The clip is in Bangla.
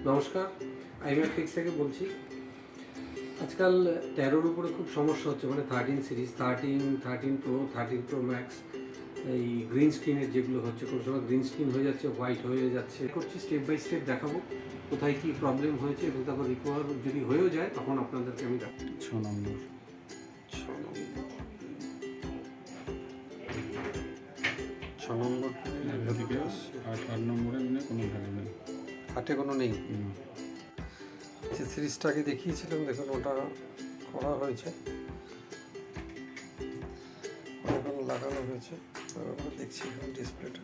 নমস্কার, আইম্যাক ফিক্স থেকে বলছি। আজকাল 13-র উপরে খুব সমস্যা হচ্ছে, মানে 13 সিরিজ, 13 প্রো, 13 প্রো ম্যাক্স, এই গ্রিন স্ক্রিনের যেগুলো হচ্ছে, কোনো সময় গ্রিন স্ক্রিন হয়ে যাচ্ছে, হোয়াইট হয়ে যাচ্ছে। করছি স্টেপ বাই স্টেপ দেখাবো কোথায় কী প্রবলেম হয়েছে এবং তারপর রিকভার যদি হয়েও যায় তখন আপনাদেরকে আমি দেখাবো। 6 নম্বর থেকে 8 নম্বরে মানে কোনো ভ্যালু নেই, 8-এ কোনো নেই। যে সিরিজটাকে দেখিয়েছিলাম, দেখুন ওটা করা হয়েছে, এখন লাগানো হয়েছে, দেখছি এখন ডিসপ্লেটা।